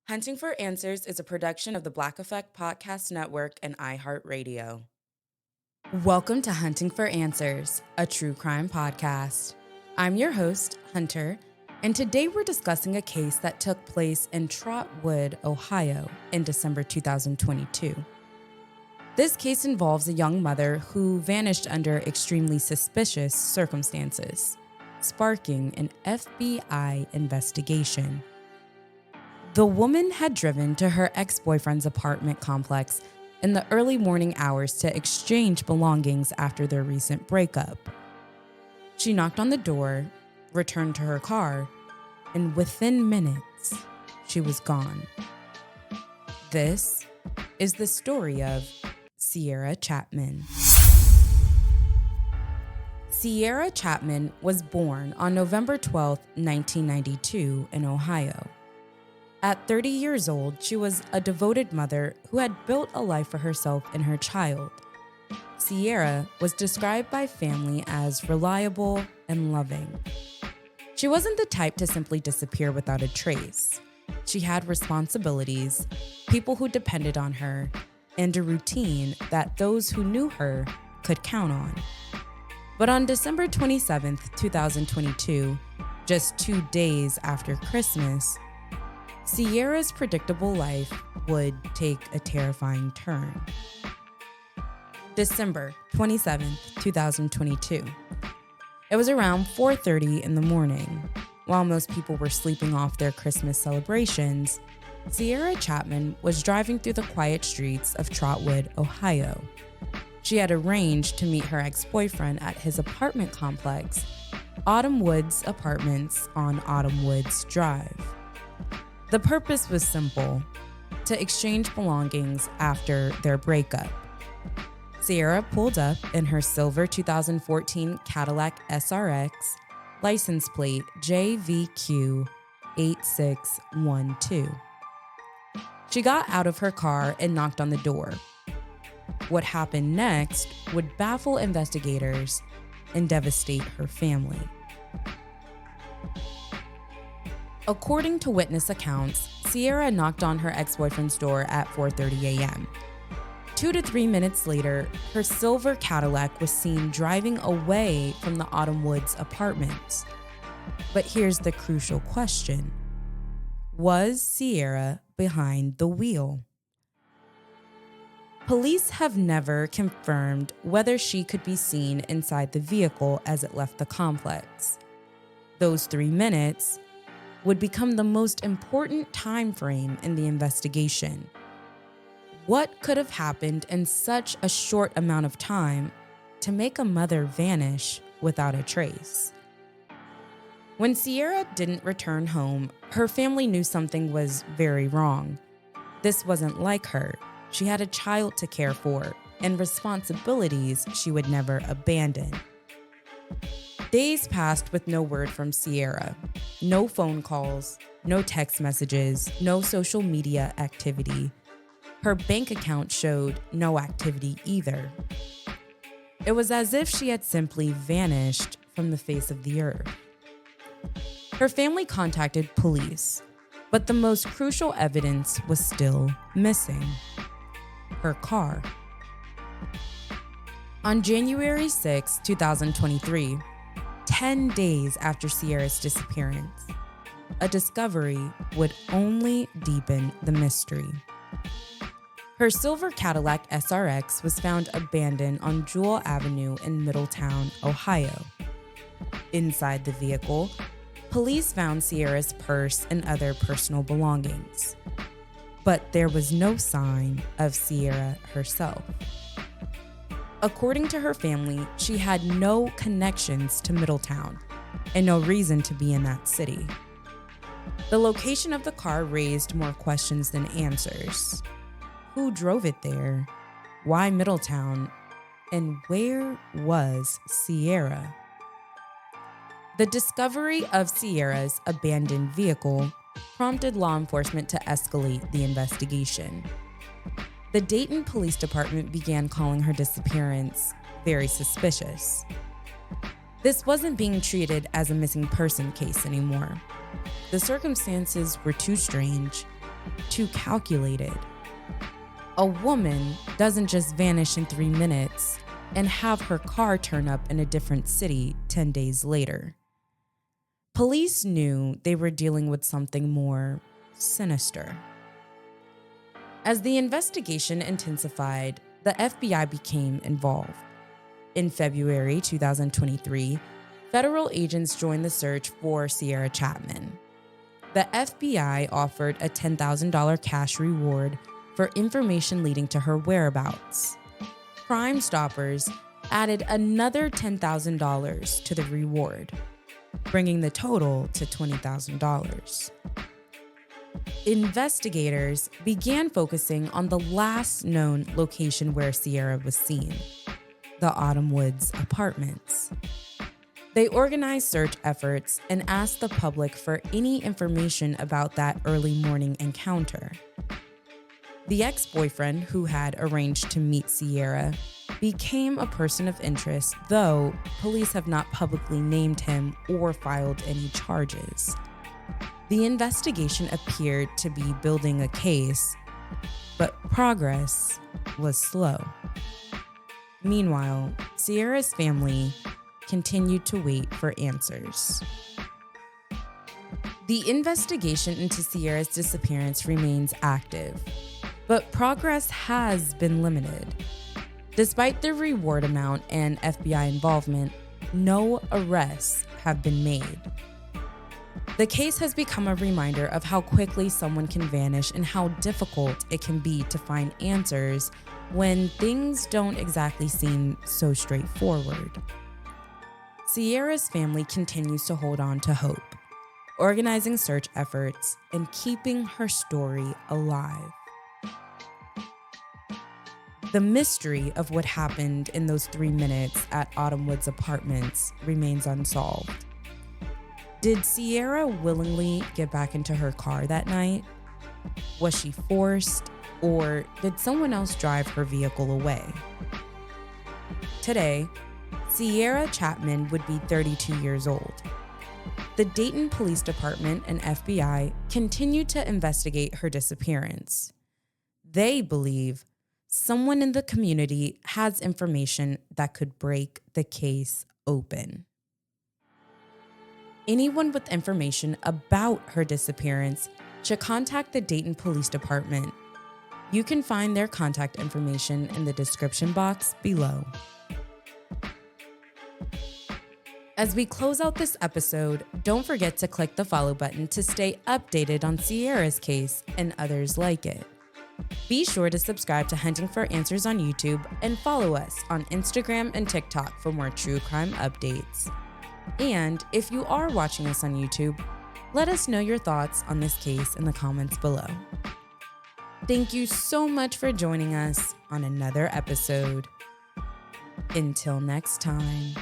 Hunting for Answers is a production of the Black Effect Podcast Network and iHeartRadio. Welcome to Hunting for Answers, a true crime podcast. I'm your host, Hunter, and today we're discussing a case that took place in Trotwood, Ohio in December 2022. This case involves a young mother who vanished under extremely suspicious circumstances, sparking an FBI investigation. The woman had driven to her ex-boyfriend's apartment complex in the early morning hours to exchange belongings after their recent breakup. She knocked on the door, returned to her car, and within minutes, she was gone. This is the story of Cierra Chapman. Cierra Chapman was born on November 12, 1992 in Ohio. At 30 years old, she was a devoted mother who had built a life for herself and her child. Cierra was described by family as reliable and loving. She wasn't the type to simply disappear without a trace. She had responsibilities, people who depended on her, and a routine that those who knew her could count on. But on December 27, 2022, just 2 days after Christmas, Cierra's predictable life would take a terrifying turn. December 27, 2022. It was around 4:30 in the morning. While most people were sleeping off their Christmas celebrations, Cierra Chapman was driving through the quiet streets of Trotwood, Ohio. She had arranged to meet her ex-boyfriend at his apartment complex, Autumn Woods Apartments on Autumn Woods Drive. The purpose was simple: to exchange belongings after their breakup. Cierra pulled up in her silver 2014 Cadillac SRX, license plate JVQ8612. She got out of her car and knocked on the door. What happened next would baffle investigators and devastate her family. According to witness accounts, Cierra knocked on her ex-boyfriend's door at 4:30 a.m. 2 to 3 minutes later, her silver Cadillac was seen driving away from the Autumn Woods apartments. But here's the crucial question: was Cierra behind the wheel? Police have never confirmed whether she could be seen inside the vehicle as it left the complex. Those 3 minutes would become the most important time frame in the investigation. What could have happened in such a short amount of time to make a mother vanish without a trace? When Cierra didn't return home, her family knew something was very wrong. This wasn't like her. She had a child to care for and responsibilities she would never abandon. Days passed with no word from Cierra. No phone calls, no text messages, no social media activity. Her bank account showed no activity either. It was as if she had simply vanished from the face of the earth. Her family contacted police, but the most crucial evidence was still missing: her car. On January 6, 2023, 10 days after Cierra's disappearance, a discovery would only deepen the mystery. Her silver Cadillac SRX was found abandoned on Jewel Avenue in Middletown, Ohio. Inside the vehicle, police found Cierra's purse and other personal belongings. But there was no sign of Cierra herself. According to her family, she had no connections to Middletown and no reason to be in that city. The location of the car raised more questions than answers. Who drove it there? Why Middletown? And where was Cierra? The discovery of Cierra's abandoned vehicle prompted law enforcement to escalate the investigation. The Dayton Police Department began calling her disappearance very suspicious. This wasn't being treated as a missing person case anymore. The circumstances were too strange, too calculated. A woman doesn't just vanish in 3 minutes and have her car turn up in a different city 10 days later. Police knew they were dealing with something more sinister. As the investigation intensified, the FBI became involved. In February 2023, federal agents joined the search for Cierra Chapman. The FBI offered a $10,000 cash reward for information leading to her whereabouts. Crime Stoppers added another $10,000 to the reward, bringing the total to $20,000. Investigators began focusing on the last known location where Cierra was seen, the Autumn Woods apartments. They organized search efforts and asked the public for any information about that early morning encounter. The ex-boyfriend who had arranged to meet Cierra became a person of interest, though police have not publicly named him or filed any charges. The investigation appeared to be building a case, but progress was slow. Meanwhile, Cierra's family continued to wait for answers. The investigation into Cierra's disappearance remains active, but progress has been limited. Despite the reward amount and FBI involvement, no arrests have been made. The case has become a reminder of how quickly someone can vanish and how difficult it can be to find answers when things don't exactly seem so straightforward. Cierra's family continues to hold on to hope, organizing search efforts and keeping her story alive. The mystery of what happened in those 3 minutes at Autumn Woods Apartments remains unsolved. Did Cierra willingly get back into her car that night? Was she forced, or did someone else drive her vehicle away? Today, Cierra Chapman would be 32 years old. The Dayton Police Department and FBI continue to investigate her disappearance. They believe someone in the community has information that could break the case open. Anyone with information about her disappearance should contact the Dayton Police Department. You can find their contact information in the description box below. As we close out this episode, don't forget to click the follow button to stay updated on Cierra's case and others like it. Be sure to subscribe to Hunting for Answers on YouTube and follow us on Instagram and TikTok for more true crime updates. And if you are watching us on YouTube, let us know your thoughts on this case in the comments below. Thank you so much for joining us on another episode. Until next time.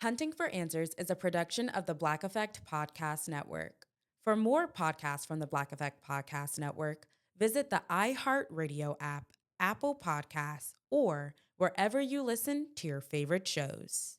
Hunting for Answers is a production of the Black Effect Podcast Network. For more podcasts from the Black Effect Podcast Network, visit the iHeartRadio app, Apple Podcasts, or wherever you listen to your favorite shows.